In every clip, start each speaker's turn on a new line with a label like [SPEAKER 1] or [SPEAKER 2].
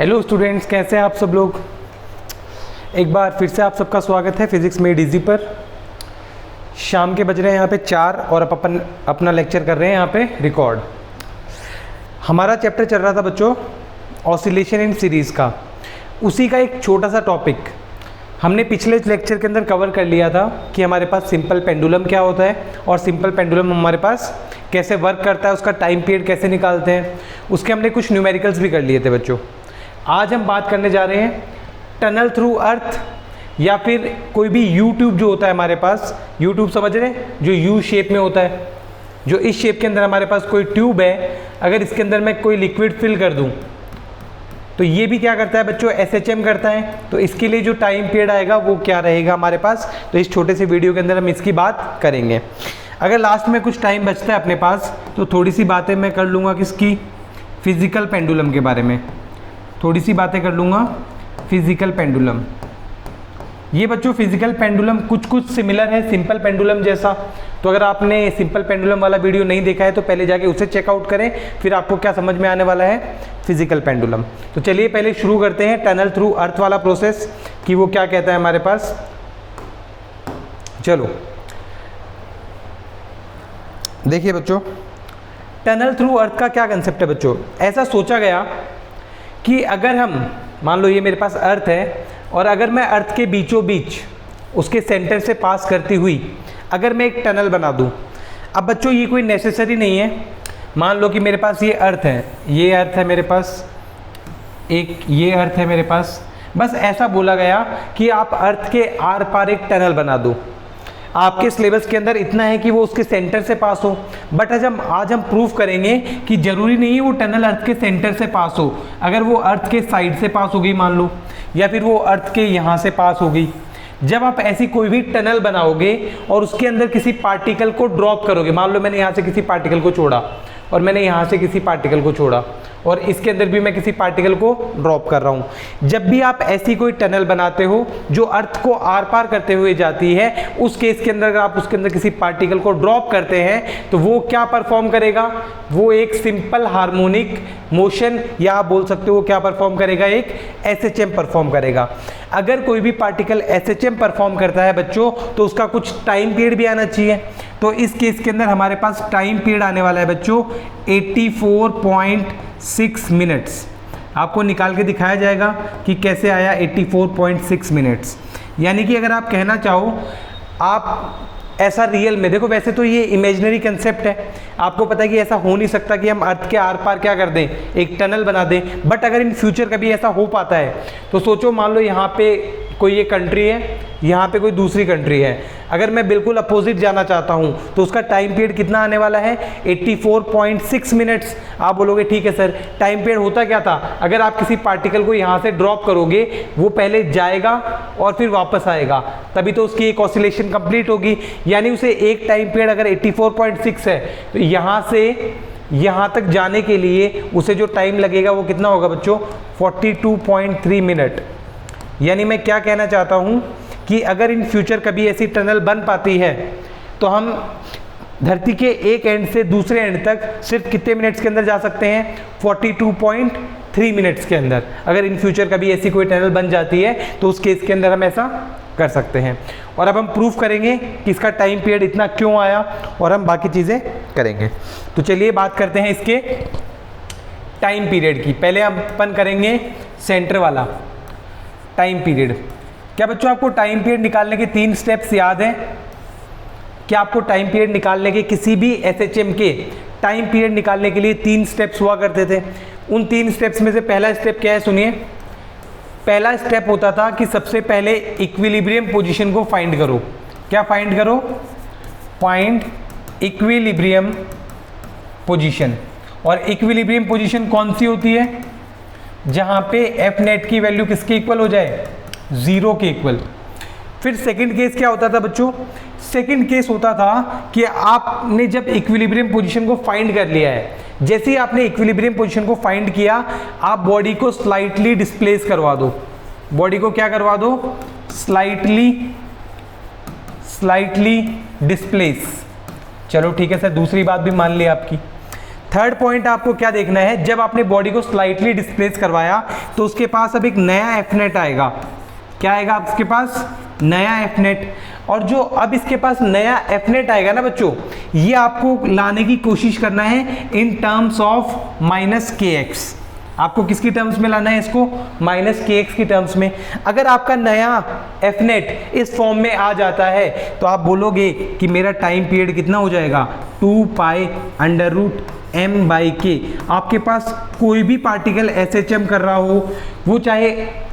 [SPEAKER 1] Hello students, कैसे हैं आप सब लोग। एक बार फिर से आप सबका स्वागत है फिजिक्स मेड इजी पर। शाम के बज रहे हैं यहाँ पे 4 और अपन अपना लेक्चर कर रहे हैं यहाँ पे रिकॉर्ड। हमारा चैप्टर चल रहा था बच्चों ऑसिलेशन इन सीरीज़ का। उसी का एक छोटा सा टॉपिक हमने पिछले लेक्चर के अंदर कवर कर लिया था कि हमारे पास सिंपल पेंडुलम क्या होता है और सिंपल पेंडुलम हमारे पास कैसे वर्क करता है, उसका टाइम पीरियड कैसे निकालते हैं। उसके हमने कुछ न्यूमेरिकल्स भी कर लिए थे बच्चों। आज हम बात करने जा रहे हैं टनल थ्रू अर्थ या फिर कोई भी यू ट्यूब जो होता है हमारे पास। यू ट्यूब समझ रहे हैं, जो यू शेप में होता है, जो इस शेप के अंदर हमारे पास कोई ट्यूब है। अगर इसके अंदर मैं कोई लिक्विड फिल कर दूं तो ये भी क्या करता है बच्चों, एसएचएम करता है। तो इसके लिए जो टाइम पीरियड आएगा वो क्या रहेगा हमारे पास, तो इस छोटे से वीडियो के अंदर हम इसकी बात करेंगे। अगर लास्ट में कुछ टाइम बचता है अपने पास तो थोड़ी सी बातें मैं कर लूँगा किसकी, फिजिकल पेंडुलम के बारे में थोड़ी सी बातें कर लूँगा। फिजिकल पेंडुलम, ये बच्चों फिजिकल पेंडुलम कुछ सिमिलर है सिंपल पेंडुलम जैसा। तो अगर आपने सिंपल पेंडुलम वाला वीडियो नहीं देखा है तो पहले जाके उसे चेकआउट करें, फिर आपको क्या समझ में आने वाला है फिजिकल पेंडुलम। तो चलिए पहले शुरू करते हैं टनल थ्रू अर्थ वाला प्रोसेस कि वो क्या कहता है हमारे पास। चलो देखिए बच्चों, टनल थ्रू अर्थ का क्या कंसेप्ट है बच्चों। ऐसा सोचा गया कि अगर हम मान लो ये मेरे पास अर्थ है और अगर मैं अर्थ के बीचों बीच उसके सेंटर से पास करती हुई अगर मैं एक टनल बना दूं। अब बच्चों ये कोई नेसेसरी नहीं है। मान लो कि मेरे पास ये अर्थ है, ये अर्थ है मेरे पास, एक ये अर्थ है मेरे पास। बस ऐसा बोला गया कि आप अर्थ के आर पार एक टनल बना दो। आपके सिलेबस के अंदर इतना है कि वो उसके सेंटर से पास हो। बट आज हम प्रूफ करेंगे कि जरूरी नहीं है वो टनल अर्थ के सेंटर से पास हो। अगर वो अर्थ के साइड से पास हो गई मान लो, या फिर वो अर्थ के यहाँ से पास हो गई, जब आप ऐसी कोई भी टनल बनाओगे और उसके अंदर किसी पार्टिकल को ड्रॉप करोगे, मान लो मैंने यहाँ से किसी पार्टिकल को छोड़ा और मैंने यहाँ से किसी पार्टिकल को छोड़ा और इसके अंदर भी मैं किसी पार्टिकल को ड्रॉप कर रहा हूँ। जब भी आप ऐसी कोई टनल बनाते हो जो अर्थ को आर पार करते हुए जाती है, उस केस के अंदर अगर आप उसके अंदर किसी पार्टिकल को ड्रॉप करते हैं तो वो क्या परफॉर्म करेगा, वो एक सिंपल हार्मोनिक मोशन, या आप बोल सकते हो वो क्या परफॉर्म करेगा, एक एसएचएम परफॉर्म करेगा। अगर कोई भी पार्टिकल एसएचएम परफॉर्म करता है बच्चों तो उसका कुछ टाइम पीरियड भी आना चाहिए। तो इस केस के अंदर हमारे पास टाइम पीरियड आने वाला है बच्चों 84.6 मिनट्स। आपको निकाल के दिखाया जाएगा कि कैसे आया 84.6 मिनट्स। यानी कि अगर आप कहना चाहो आप ऐसा रियल में देखो, वैसे तो ये इमेजिनरी कंसेप्ट है, आपको पता है कि ऐसा हो नहीं सकता कि हम अर्थ के आर पार क्या कर दें, एक टनल बना दें। बट अगर इन फ्यूचर कभी ऐसा हो पाता है तो सोचो, मान लो यहाँ पे कोई ये कंट्री है, यहाँ पे कोई दूसरी कंट्री है। अगर मैं बिल्कुल अपोजिट जाना चाहता हूँ तो उसका टाइम पीरियड कितना आने वाला है 84.6 मिनट्स। आप बोलोगे ठीक है सर, टाइम पीरियड होता क्या था। अगर आप किसी पार्टिकल को यहाँ से ड्रॉप करोगे, वो पहले जाएगा और फिर वापस आएगा, तभी तो उसकी एक ऑसिलेशन कंप्लीट होगी। यानी उसे एक टाइम पीरियड अगर 84.6 है तो यहाँ से यहाँ तक जाने के लिए उसे जो टाइम लगेगा वो कितना होगा बच्चों, 42.3 मिनट। यानी मैं क्या कहना चाहता हूँ कि अगर इन फ्यूचर कभी ऐसी टनल बन पाती है तो हम धरती के एक एंड से दूसरे एंड तक सिर्फ कितने मिनट्स के अंदर जा सकते हैं, 42.3 मिनट्स के अंदर। अगर इन फ्यूचर कभी ऐसी कोई टनल बन जाती है तो उस केस के अंदर हम ऐसा कर सकते हैं। और अब हम प्रूफ करेंगे कि इसका टाइम पीरियड इतना क्यों आया और हम बाकी चीज़ें करेंगे। तो चलिए बात करते हैं इसके टाइम पीरियड की। पहले हम अपन करेंगे सेंटर वाला टाइम पीरियड। क्या बच्चों आपको टाइम पीरियड निकालने के 3 स्टेप्स याद हैं? क्या आपको टाइम पीरियड निकालने के किसी भी एसएचएम के टाइम पीरियड निकालने के लिए 3 स्टेप्स हुआ करते थे? उन 3 स्टेप्स में से पहला स्टेप क्या है, सुनिए। पहला स्टेप होता था कि सबसे पहले इक्विलिब्रियम पोजीशन को फाइंड करो। क्या फाइंड करो? Find equilibrium position. और इक्विलिब्रियम पोजीशन कौन सी होती है? जहां पे एफ नेट की वैल्यू किसके इक्वल हो जाए, 0 के इक्वल। फिर सेकंड केस क्या होता था बच्चों? सेकंड केस होता था कि आपने जब इक्विलिब्रियम पोजीशन को फाइंड कर लिया है, जैसे ही आपने इक्विलिब्रियम पोजीशन को फाइंड किया, आप बॉडी को स्लाइटली डिस्प्लेस करवा दो। बॉडी को क्या करवा दो? Slightly displace. चलो ठीक है सर, दूसरी बात भी मान ली आपकी। थर्ड पॉइंट आपको क्या देखना है, जब आपने बॉडी को स्लाइटली डिस्प्लेस करवाया तो उसके पास अब एक नया एफनेट आएगा। क्या आएगा आपके पास? नया एफनेट। और जो अब इसके पास नया एफनेट आएगा ना बच्चों, ये आपको लाने की कोशिश करना है इन टर्म्स ऑफ -kx। आपको किसकी टर्म्स में लाना है इसको? -kx की टर्म्स में। अगर आपका नया एफनेट इस फॉर्म में आ जाता है तो आप बोलोगे कि मेरा टाइम पीरियड कितना हो जाएगा? 2π√m/k। आपके पास कोई भी पार्टिकल SHM कर रहा हो, वो चाहे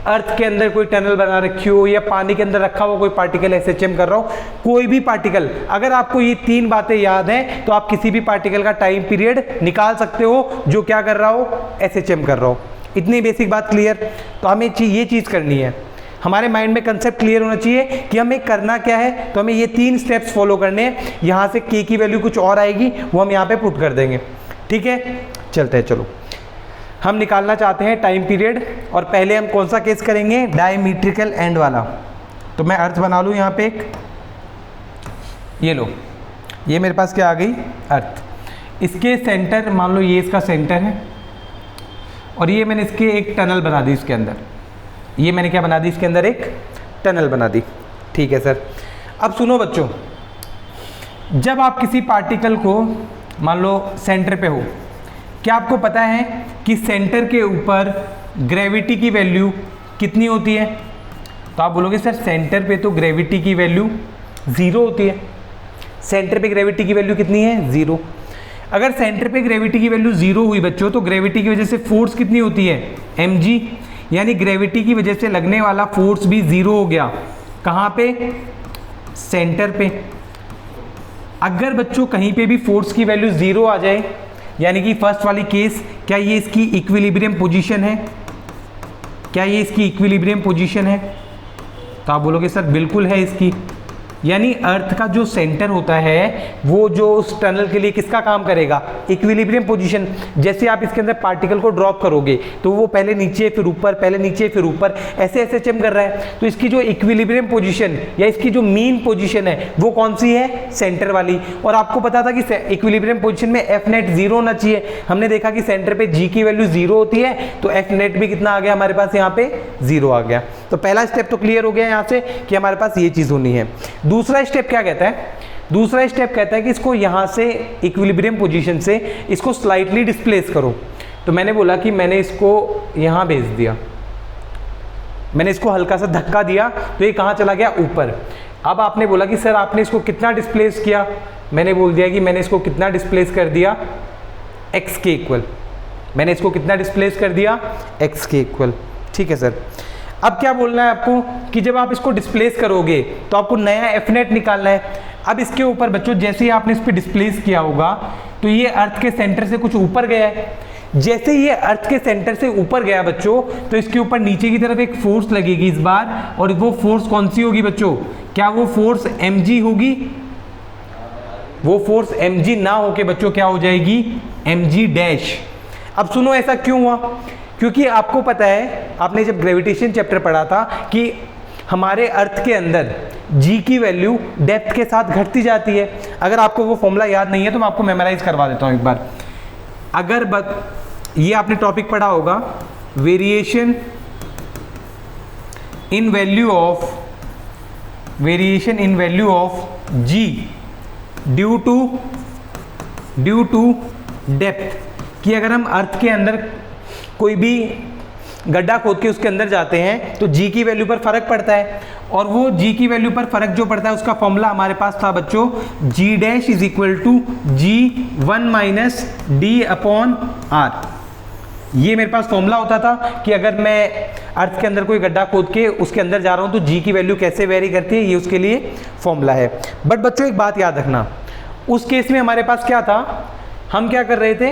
[SPEAKER 1] अर्थ के अंदर कोई टनल बना रखी हो या पानी के अंदर रखा हुआ कोई पार्टिकल SHM कर रहा हो, कोई भी पार्टिकल, अगर आपको ये 3 बातें याद हैं तो आप किसी भी पार्टिकल का टाइम पीरियड निकाल सकते हो जो क्या कर रहा हो? SHM कर रहा हो। इतनी बेसिक बात क्लियर? तो हमें ये चीज़ करनी है, हमारे माइंड में कंसेप्ट क्लियर होना चाहिए कि हमें करना क्या है। तो हमें ये 3 स्टेप्स फॉलो करने हैं। यहाँ से k की वैल्यू कुछ और आएगी, वो हम यहाँ पे पुट कर देंगे। ठीक है, चलते हैं। चलो, हम निकालना चाहते हैं टाइम पीरियड, और पहले हम कौन सा केस करेंगे? डायमीट्रिकल एंड वाला। तो मैं अर्थ बना लूँ यहाँ पे एक, ये लो, ये मेरे पास क्या आ गई? अर्थ। इसके सेंटर मान लो ये इसका सेंटर है, और ये मैंने इसके एक टनल बना दी इसके अंदर। ये मैंने क्या बना दी? इसके अंदर एक टनल बना दी। ठीक है सर। अब सुनो बच्चों, जब आप किसी पार्टिकल को मान लो सेंटर पे हो, क्या आपको पता है कि सेंटर के ऊपर ग्रेविटी की वैल्यू कितनी होती है? तो आप बोलोगे सर सेंटर पे तो ग्रेविटी की वैल्यू 0 होती है। सेंटर पे ग्रेविटी की वैल्यू कितनी है? 0। अगर सेंटर पे ग्रेविटी की वैल्यू 0 हुई बच्चों, तो ग्रेविटी की वजह से फोर्स कितनी होती है? mg। यानी ग्रेविटी की वजह से लगने वाला फोर्स भी 0 हो गया। कहाँ पे? सेंटर पे। अगर बच्चों कहीं पे भी फोर्स की वैल्यू 0 आ जाए, यानी कि फर्स्ट वाली केस, क्या ये इसकी इक्विलिब्रियम पोजीशन है? क्या ये इसकी इक्विलिब्रियम पोजीशन है? तो आप बोलोगे सर बिल्कुल है इसकी। यानी अर्थ का जो सेंटर होता है वो जो उस टनल के लिए किसका काम करेगा? Equilibrium position. जैसे आप इसके अंदर पार्टिकल को ड्रॉप करोगे तो वो पहले नीचे फिर ऊपर, पहले नीचे फिर ऊपर, ऐसे SHM कर रहा है। तो इसकी जो इक्विलिब्रियम पोजीशन या इसकी जो मीन पोजीशन है वो कौन सी है? सेंटर वाली। और आपको पता था कि इक्विलिब्रियम पोजीशन में Fnet 0 होना चाहिए। हमने देखा कि सेंटर पे G की वैल्यू 0 होती है, तो Fnet भी कितना आ गया हमारे पास? यहाँ पे 0 आ गया। तो पहला स्टेप तो क्लियर हो गया यहाँ से कि हमारे पास ये चीज़ होनी है। दूसरा स्टेप क्या कहता है? दूसरा स्टेप कहता है कि इसको यहाँ से इक्विलिब्रियम पोजीशन से इसको स्लाइटली डिस्प्लेस करो। तो मैंने बोला कि मैंने इसको यहाँ भेज दिया, मैंने इसको हल्का सा धक्का दिया, तो ये कहाँ चला गया? ऊपर। अब आपने बोला कि सर आपने इसको कितना डिस्प्लेस किया? मैंने बोल दिया कि मैंने इसको कितना डिस्प्लेस कर दिया? x के इक्वल। मैंने इसको कितना डिस्प्लेस कर दिया? x के इक्वल। ठीक है सर। अब क्या बोलना है आपको कि जब आप इसको डिस्प्लेस करोगे तो आपको नया एफनेट निकालना है। अब इसके ऊपर बच्चों जैसे ही आपने इस पर डिस्प्लेस किया होगा तो ये अर्थ के सेंटर से कुछ ऊपर गया है। जैसे ये अर्थ के सेंटर से ऊपर गया बच्चों, तो इसके ऊपर नीचे की तरफ एक फोर्स लगेगी इस बार, और वो फोर्स कौन सी होगी बच्चों? क्या वो फोर्स mg होगी? वो फोर्स mg ना होके बच्चों क्या हो जाएगी? mg dash. अब सुनो ऐसा क्यों हुआ? क्योंकि आपको पता है, आपने जब ग्रेविटेशन चैप्टर पढ़ा था कि हमारे अर्थ के अंदर g की वैल्यू डेप्थ के साथ घटती जाती है। अगर आपको वो फॉर्मूला याद नहीं है तो मैं आपको मेमोराइज करवा देता हूँ एक बार। अगर ये आपने टॉपिक पढ़ा होगा, variation in value of g due to depth, कि अगर हम अर्थ के अंदर कोई भी गड्ढा खोद के उसके अंदर जाते हैं तो g की वैल्यू पर फर्क पड़ता है, और वो g की वैल्यू पर फर्क जो पड़ता है उसका फॉर्मूला हमारे पास था बच्चों, g dash is equal to g1 minus d upon r। ये मेरे पास फॉर्मूला होता था कि अगर मैं अर्थ के अंदर कोई गड्ढा खोद के उसके अंदर जा रहा हूँ तो g की वैल्यू कैसे वेरी करती है, ये उसके लिए फॉर्मूला है। बट बच्चों एक बात याद रखना, उस केस में हमारे पास क्या था, हम क्या कर रहे थे,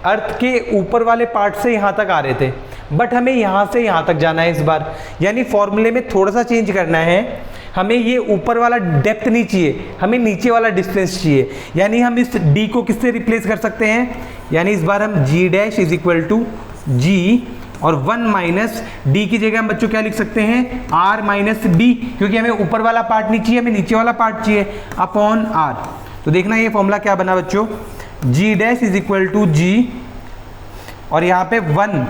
[SPEAKER 1] अर्थ के ऊपर वाले पार्ट से यहाँ तक आ रहे थे, बट हमें यहाँ से यहाँ तक जाना है इस बार। यानी फॉर्मूले में थोड़ा सा चेंज करना है, हमें ये ऊपर वाला डेप्थ नहीं चाहिए, हमें नीचे वाला डिस्टेंस चाहिए। यानी हम इस d को किससे रिप्लेस कर सकते हैं, यानी इस बार हम g dash is equal to g और 1 माइनस डी की जगह हम बच्चों क्या लिख सकते हैं, r माइनस डी, क्योंकि हमें ऊपर वाला पार्ट नहीं चाहिए, हमें नीचे वाला पार्ट चाहिए, अपॉन r। तो देखना ये फॉर्मूला क्या बना बच्चों, जी डैश इज इक्वल टू जी, और यहाँ पे 1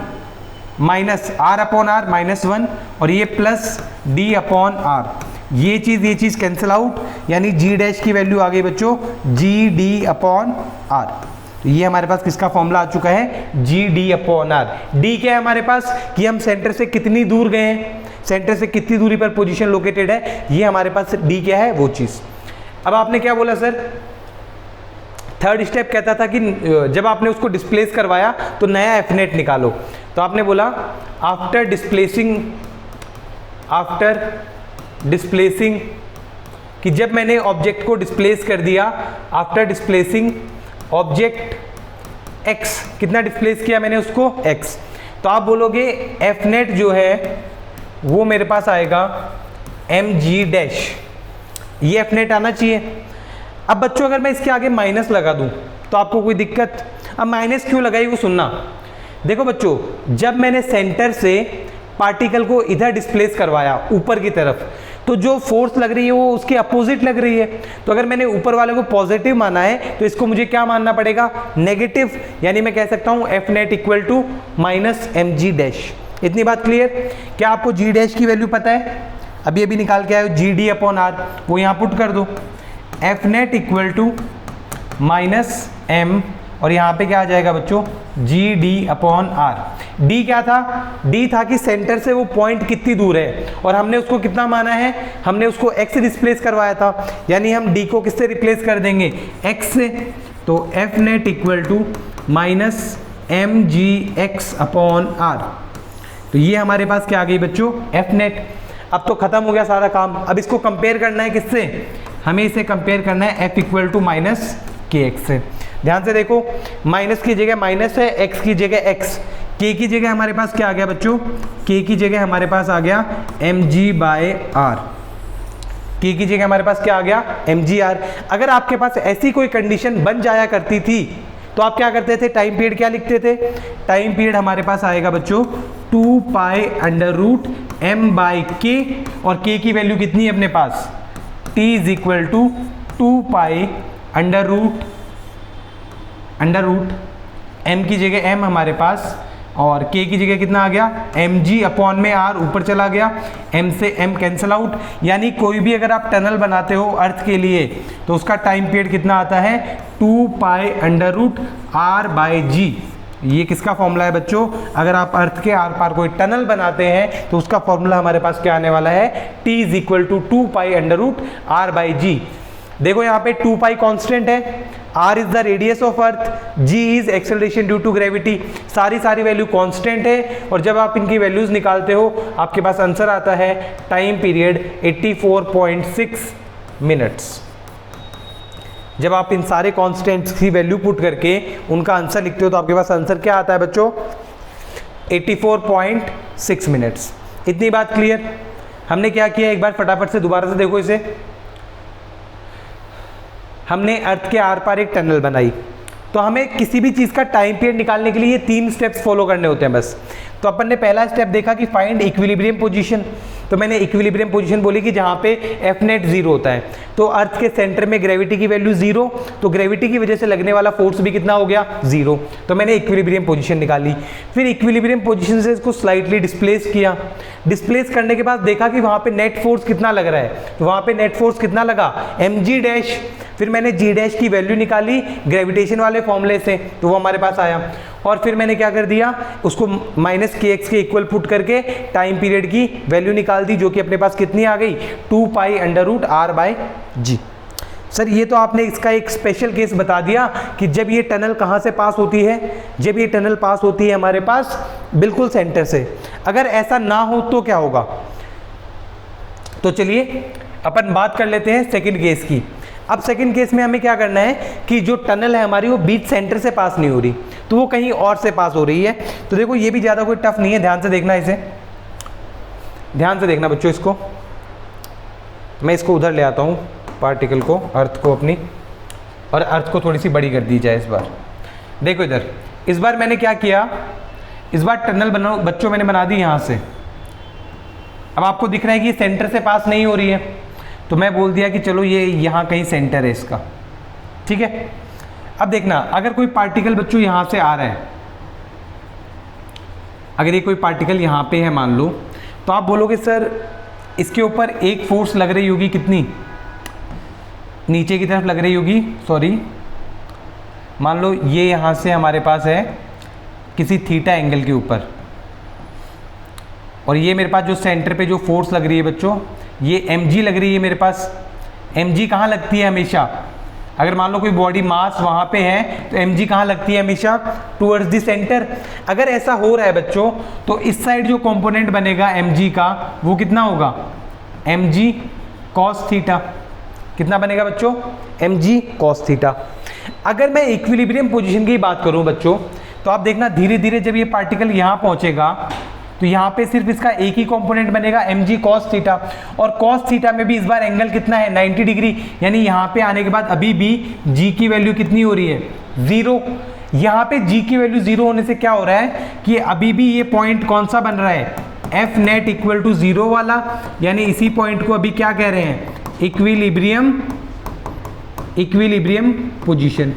[SPEAKER 1] माइनस आर अपॉन आर -1, और ये प्लस डी अपॉन आर, ये चीज़ कैंसिल आउट, यानी जी डैश की वैल्यू आ गई बच्चों जी डी अपॉन आर। तो ये हमारे पास किसका फॉर्मूला आ चुका है, g d upon r. D क्या है हमारे पास कि हम सेंटर से कितनी दूर गए हैं, सेंटर से कितनी दूरी पर पोजीशन लोकेटेड है, ये हमारे पास डी क्या है वो चीज़। अब आपने क्या बोला सर, थर्ड स्टेप कहता था कि जब आपने उसको डिस्प्लेस करवाया तो नया एफ नेट निकालो। तो आपने बोला आफ्टर डिस्प्लेसिंग कि जब मैंने ऑब्जेक्ट को डिस्प्लेस कर दिया, आफ्टर डिस्प्लेसिंग ऑब्जेक्ट एक्स, कितना डिस्प्लेस किया मैंने उसको एक्स, तो आप बोलोगे एफ नेट जो है वो मेरे पास आएगा एम जी डैश, ये एफ नेट आना चाहिए। अब बच्चों अगर मैं इसके आगे माइनस लगा दूं तो आपको कोई दिक्कत, अब माइनस क्यों लगाई वो सुनना। देखो बच्चों, जब मैंने सेंटर से पार्टिकल को इधर डिस्प्लेस करवाया ऊपर की तरफ, तो जो फोर्स लग रही है वो उसके अपोजिट लग रही है। तो अगर मैंने ऊपर वाले को पॉजिटिव माना है तो इसको मुझे क्या मानना पड़ेगा, नेगेटिव, यानी मैं कह सकता हूं f net equal to minus m g dash. इतनी बात क्लियर। क्या आपको जी डैश की वैल्यू पता है, अभी निकाल के आए जी डी अपॉन आर, वो यहाँ पुट कर दो, f net equal to minus m, और यहाँ पे क्या आ जाएगा बच्चों, g d upon r. D क्या था, डी था कि सेंटर से वो पॉइंट कितनी दूर है, और हमने उसको कितना माना है, हमने उसको एक्स रिप्लेस करवाया था, यानी हम डी को किससे रिप्लेस कर देंगे, एक्स से। तो f net equal to minus m g x upon r. तो ये हमारे पास क्या आ गई बच्चों, एफ नेट। अब तो खत्म हो गया सारा काम। अब इसको कंपेयर करना है किससे, हमें इसे कंपेयर करना है एफ इक्वल टू माइनस के एक्स से। ध्यान से देखो, माइनस की जगह माइनस है, एक्स की जगह एक्स, के की जगह हमारे पास क्या आ गया बच्चों, के की जगह हमारे पास आ गया एम जी बाय आर, के की जगह हमारे पास क्या आ गया, एम जी आर। अगर आपके पास ऐसी कोई कंडीशन बन जाया करती थी तो आप क्या करते थे, टाइम पीरियड क्या लिखते थे, टाइम पीरियड हमारे पास आएगा बच्चों 2 pi under root m by k, और के की वैल्यू कितनी है अपने पास, t is equal to 2 pi under root m की जगह m हमारे पास, और k की जगह कितना आ गया, एम जी अपॉन में r, ऊपर चला गया, m से m कैंसिल आउट। यानी कोई भी अगर आप टनल बनाते हो अर्थ के लिए तो उसका टाइम पीरियड कितना आता है, 2 pi under root r by g. ये किसका फॉर्मूला है बच्चों, अगर आप अर्थ के आर पार कोई टनल बनाते हैं तो उसका फॉर्मूला हमारे पास क्या आने वाला है, t is equal to 2 pi under root r by g. देखो यहाँ पे 2 पाई कांस्टेंट है, r is the radius of earth, g is acceleration due to gravity, सारी वैल्यू कांस्टेंट है। और जब आप इनकी वैल्यूज निकालते हो आपके पास आंसर आता है टाइम पीरियड 84.6 मिनट्स। जब आप इन सारे कांस्टेंट्स की वैल्यू पुट करके उनका आंसर लिखते हो तो आपके पास आंसर क्या आता है बच्चों, 84.6 मिनट्स। इतनी बात क्लियर। हमने क्या किया, एक बार फटाफट से दोबारा से देखो इसे। हमने अर्थ के आर पार एक टनल बनाई, तो हमें किसी भी चीज़ का टाइम पीरियड निकालने के लिए ये 3 स्टेप्स फॉलो करने होते हैं बस। तो अपन ने पहला स्टेप देखा कि फाइंड इक्विलिब्रियम पोजीशन, तो मैंने इक्विलिब्रियम पोजीशन बोली कि जहाँ पे एफ नेट 0 होता है। तो अर्थ के सेंटर में ग्रेविटी की वैल्यू 0, तो ग्रेविटी की वजह से लगने वाला फोर्स भी कितना हो गया, 0। तो मैंने इक्विलिब्रियम पोजीशन निकाली। फिर इक्विलिब्रियम पोजीशन से इसको स्लाइटली डिस्प्लेस किया। डिस्प्लेस करने के बाद देखा कि वहाँ पे नेट फोर्स कितना लग रहा है, तो वहाँ पे नेट फोर्स कितना लगा, एम जी डैश। फिर मैंने जी डैश की वैल्यू निकाली ग्रेविटेशन वाले फॉर्मूले से, तो वो हमारे पास आया। और फिर मैंने क्या कर दिया, उसको माइनस के एक्स के इक्वल पुट करके टाइम पीरियड की वैल्यू निकाल दी, जो कि अपने पास कितनी आ गई, 2 pi under root r by g. Sir ये तो आपने इसका एक स्पेशल केस बता दिया कि जब ये टनल कहाँ से पास होती है, जब ये टनल पास होती है हमारे पास बिल्कुल सेंटर से। अगर ऐसा ना हो तो क्या होगा, तो चलिए अपन बात कर लेते हैं सेकंड केस की। अब सेकंड केस में हमें क्या करना है कि जो टनल है हमारी वो बीच सेंटर से पास नहीं हो रही, तो वो कहीं और से पास हो रही है। तो देखो ये भी ज़्यादा कोई टफ नहीं है, ध्यान से देखना इसे, ध्यान से देखना बच्चों इसको। मैं इसको उधर ले आता हूँ पार्टिकल को, अर्थ को अपनी, और अर्थ को थोड़ी सी बड़ी कर दी जाए इस बार। देखो इधर, इस बार मैंने क्या किया, इस बार टनल बना बच्चों मैंने बना दी यहाँ से। अब आपको दिख रहा है कि सेंटर से पास नहीं हो रही है, तो मैं बोल दिया कि चलो ये यहाँ कहीं सेंटर है इसका, ठीक है। अब देखना, अगर कोई पार्टिकल बच्चों यहाँ से आ रहा है, अगर ये कोई पार्टिकल यहाँ पे है मान लो, तो आप बोलोगे सर इसके ऊपर एक फोर्स लग रही होगी, कितनी, नीचे की तरफ लग रही होगी, सॉरी मान लो ये यहाँ से हमारे पास है किसी थीटा एंगल के ऊपर, और ये मेरे पास जो सेंटर पे जो फोर्स लग रही है बच्चों, ये mg लग रही है मेरे पास। mg कहाँ लगती है हमेशा, अगर मान लो कोई बॉडी मास वहाँ पे है तो mg कहाँ लगती है हमेशा, टूवर्ड्स द सेंटर। अगर ऐसा हो रहा है बच्चों तो इस साइड जो कंपोनेंट बनेगा mg का वो कितना होगा, mg cos थीटा। कितना बनेगा बच्चों, mg cos थीटा। अगर मैं इक्विलिब्रियम पोजीशन की बात करूं बच्चों, तो आप देखना धीरे धीरे जब ये पार्टिकल यहाँ पहुंचेगा तो यहाँ पे सिर्फ इसका एक ही कंपोनेंट बनेगा mg cos थीटा, और cos थीटा में भी इस बार एंगल कितना है 90 डिग्री, यानी यहाँ पे आने के बाद अभी भी g की वैल्यू कितनी हो रही है, 0। यहाँ पे g की वैल्यू 0 होने से क्या हो रहा है कि अभी भी ये पॉइंट कौन सा बन रहा है, एफ नेट इक्वल टू 0 वाला, यानी इसी पॉइंट को अभी क्या कह रहे हैं, इक्विलिब्रियम पोजीशन।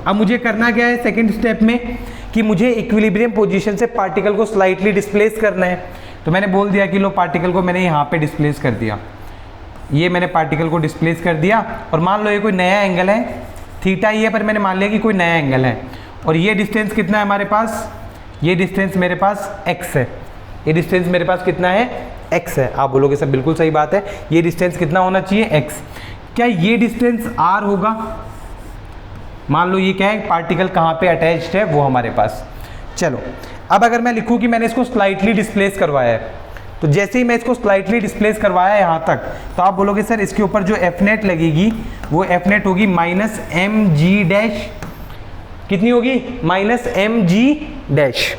[SPEAKER 1] अब मुझे करना क्या है सेकंड स्टेप में, कि मुझे इक्विलिब्रियम पोजीशन से पार्टिकल को स्लाइटली डिस्प्लेस करना है। तो मैंने बोल दिया कि लो पार्टिकल को मैंने यहाँ पे डिस्प्लेस कर दिया, ये मैंने पार्टिकल को डिस्प्लेस कर दिया, और मान लो ये कोई नया एंगल है, थीटा ही है पर मैंने मान लिया कि कोई नया एंगल है, और ये डिस्टेंस कितना है हमारे पास, ये डिस्टेंस मेरे पास x है, ये डिस्टेंस मेरे पास कितना है, x है। आप बोलोगे सर बिल्कुल सही बात है, ये डिस्टेंस कितना होना चाहिए, x। क्या ये डिस्टेंस r होगा, मान लो ये क्या है, पार्टिकल कहाँ पे अटैच्ड है वो हमारे पास। चलो अब अगर मैं लिखूँ कि मैंने इसको स्लाइटली डिस्प्लेस करवाया है, तो जैसे ही मैं इसको स्लाइटली डिस्प्लेस करवाया यहाँ तक, तो आप बोलोगे सर इसके ऊपर जो एफ नेट लगेगी वो एफ नेट होगी माइनस एम जी डैश, कितनी होगी, माइनस एम जी डैश।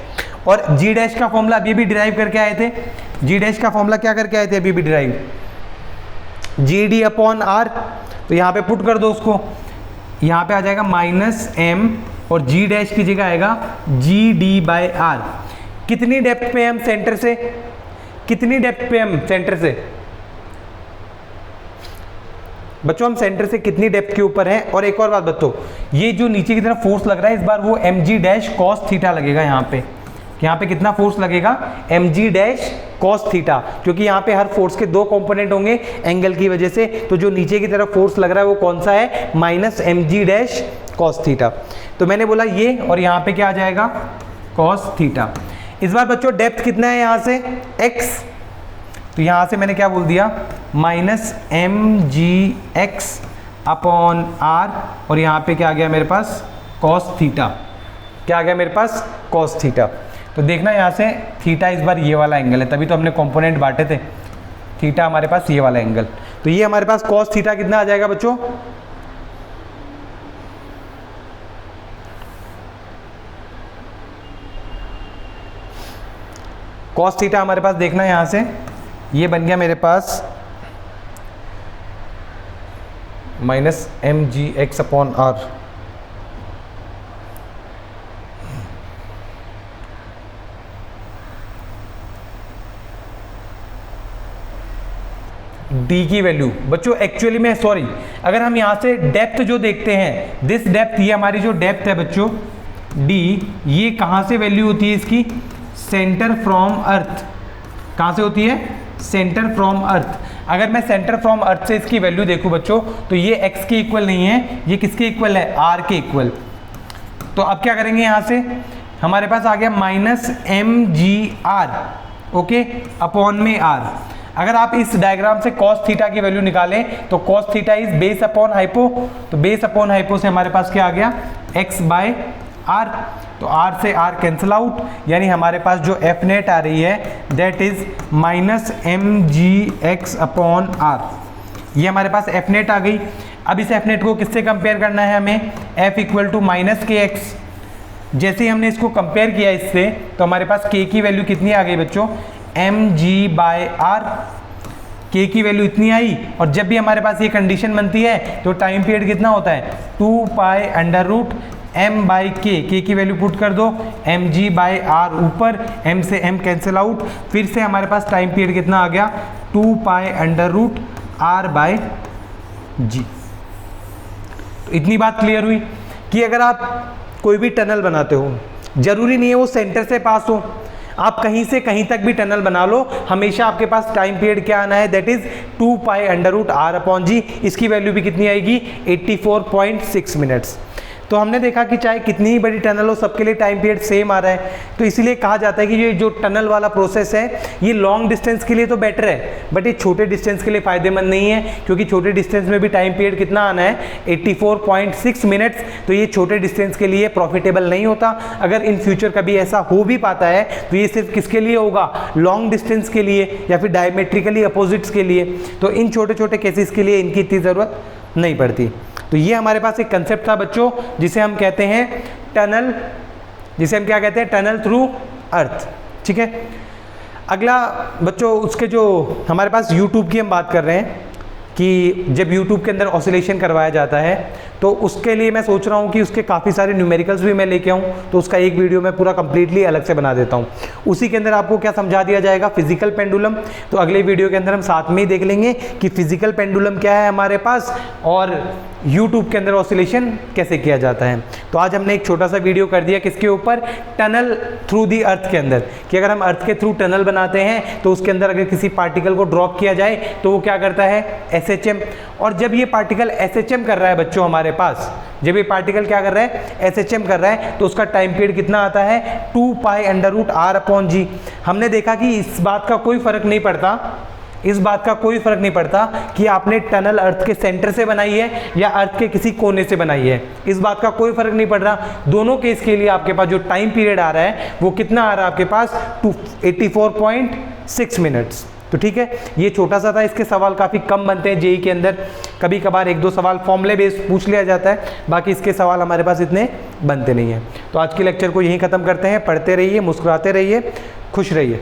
[SPEAKER 1] और जी डैश का फॉर्मूला अभी भी डिराइव करके आए थे, जी डैश का फॉर्मूला क्या करके आए थे अभी भी derive, g d upon r. तो यहाँ पे पुट कर दो उसको, यहाँ पे आ जाएगा माइनस एम और जी डैश की जगह आएगा जी डी बाई आर। कितनी डेप्थ पे हम सेंटर से, कितनी डेप्थ पे हम सेंटर से बच्चों, हम सेंटर से कितनी डेप्थ के ऊपर है। और एक और बात बताओ, ये जो नीचे की तरफ फोर्स लग रहा है इस बार वो m g dash cos theta लगेगा। यहाँ पे कितना फोर्स लगेगा, m g dash cos theta, क्योंकि यहाँ पे हर फोर्स के दो कंपोनेंट होंगे एंगल की वजह से। तो जो नीचे की तरफ फोर्स लग रहा है वो कौन सा है, minus m g dash cos theta. तो मैंने बोला ये, और यहाँ पे क्या आ जाएगा, कॉस थीटा। इस बार बच्चों डेप्थ कितना है यहाँ से, x, तो यहाँ से मैंने क्या बोल दिया, minus m g x upon r, और यहाँ पे क्या आ गया मेरे पास, कॉस थीटा। क्या आ गया मेरे पास, कॉस थीटा। तो देखना यहाँ से थीटा इस बार ये वाला एंगल है, तभी तो हमने कंपोनेंट बांटे थे, थीटा हमारे पास ये वाला एंगल। तो ये हमारे पास कॉस थीटा कितना आ जाएगा बच्चों, कॉस थीटा हमारे पास देखना यहाँ से ये बन गया मेरे पास minus m g x upon r. D की वैल्यू बच्चों एक्चुअली में, सॉरी, अगर हम यहाँ से डेप्थ जो देखते हैं, दिस डेप्थ, ये हमारी जो डेप्थ है बच्चों डी, ये कहाँ से वैल्यू होती है इसकी, सेंटर फ्रॉम अर्थ। कहाँ से होती है, सेंटर फ्रॉम अर्थ। अगर मैं सेंटर फ्रॉम अर्थ से इसकी वैल्यू देखूं बच्चों, तो ये x के इक्वल नहीं है, ये किसके इक्वल है, r के इक्वल। तो अब क्या करेंगे, यहाँ से हमारे पास आ गया minus m g r, okay, upon में r। अगर आप इस डायग्राम से cos थीटा की वैल्यू निकालें तो cos theta is base upon hypo, तो बेस अपॉन हाइपो से हमारे पास क्या आ गया, x बाय r। तो r से r कैंसिल आउट, यानी हमारे पास जो एफ नेट आ रही है that is minus m g x upon r. ये हमारे पास एफ नेट आ गई। अब इस एफ नेट को किससे कंपेयर करना है हमें, f इक्वल टू माइनस के एक्स। जैसे ही हमने इसको कंपेयर किया इससे, तो हमारे पास k की वैल्यू कितनी आ गई बच्चों, m g by r. k की वैल्यू इतनी आई, और जब भी हमारे पास ये कंडीशन बनती है तो टाइम पीरियड कितना होता है, 2 pi under root m by k की वैल्यू पुट कर दो, एम जी बाई आर ऊपर, m से m कैंसिल आउट, फिर से हमारे पास टाइम पीरियड कितना आ गया, 2 pi under root r by g. तो इतनी बात क्लियर हुई। कि अगर आप कोई भी टनल बनाते हो, ज़रूरी नहीं है वो सेंटर से पास हो, आप कहीं से कहीं तक भी टनल बना लो, हमेशा आपके पास टाइम पीरियड क्या आना है, that is 2 pi under root r upon g. इसकी वैल्यू भी कितनी आएगी, 84.6 मिनट्स। तो हमने देखा कि चाहे कितनी ही बड़ी टनल हो, सबके लिए टाइम पीरियड सेम आ रहा है। तो इसीलिए कहा जाता है कि ये जो टनल वाला प्रोसेस है ये लॉन्ग डिस्टेंस के लिए तो बेटर है, बट ये छोटे डिस्टेंस के लिए फ़ायदेमंद नहीं है, क्योंकि छोटे डिस्टेंस में भी टाइम पीरियड कितना आना है, 84.6 मिनट्स। तो ये छोटे डिस्टेंस के लिए प्रॉफिटेबल नहीं होता। अगर इन फ्यूचर कभी ऐसा हो भी पाता है तो ये सिर्फ किसके लिए होगा, लॉन्ग डिस्टेंस के लिए या फिर डायमेट्रिकली अपोजिट्स के लिए। तो इन छोटे छोटे केसेस के लिए इनकी इतनी ज़रूरत नहीं पड़ती। तो ये हमारे पास एक कंसेप्ट था बच्चों, जिसे हम कहते हैं टनल, जिसे हम क्या कहते हैं, टनल थ्रू अर्थ। ठीक है, अगला बच्चों उसके जो हमारे पास यूट्यूब की हम बात कर रहे हैं कि जब यूट्यूब के अंदर ऑसिलेशन करवाया जाता है तो उसके लिए मैं सोच रहा हूँ कि उसके काफ़ी सारे न्यूमेरिकल्स भी मैं लेके आऊँ, तो उसका एक वीडियो मैं पूरा कंप्लीटली अलग से बना देता हूँ। उसी के अंदर आपको क्या समझा दिया जाएगा, फिजिकल पेंडुलम। तो अगले वीडियो के अंदर हम साथ में ही देख लेंगे कि फिजिकल पेंडुलम क्या है हमारे पास और यूट्यूब के अंदर ऑसिलेशन कैसे किया जाता है। तो आज हमने एक छोटा सा वीडियो कर दिया किसके ऊपर, टनल थ्रू दी अर्थ के अंदर, कि अगर हम अर्थ के थ्रू टनल बनाते हैं तो उसके अंदर अगर किसी पार्टिकल को ड्रॉप किया जाए तो वो क्या करता है, SHM। और जब ये पार्टिकल SHM कर रहा है बच्चों हमारे पास, जब ये पार्टिकल क्या कर रहा है, SHM कर रहा है, तो उसका टाइम पीरियड कितना आता है, 2 pi under root r upon g. हमने देखा कि इस बात का कोई फर्क नहीं पड़ता, इस बात का कोई फर्क नहीं पड़ता कि आपने टनल अर्थ के सेंटर से बनाई है या अर्थ के किसी कोने से बनाई है, इस बात का कोई फर्क नहीं पड़ रहा। दोनों केस के लिए आपके पास जो टाइम पीरियड आ रहा है वो कितना आ रहा है आपके पास, 84.6 मिनट्स। तो ठीक है, ये छोटा सा था, इसके सवाल काफ़ी कम बनते हैं जेई के अंदर, कभी कभार 1-2 सवाल फॉर्मूले बेस्ड पूछ लिया जाता है, बाकी इसके सवाल हमारे पास इतने बनते नहीं हैं। तो आज के लेक्चर को यहीं ख़त्म करते हैं। पढ़ते रहिए, मुस्कुराते रहिए, खुश रहिए।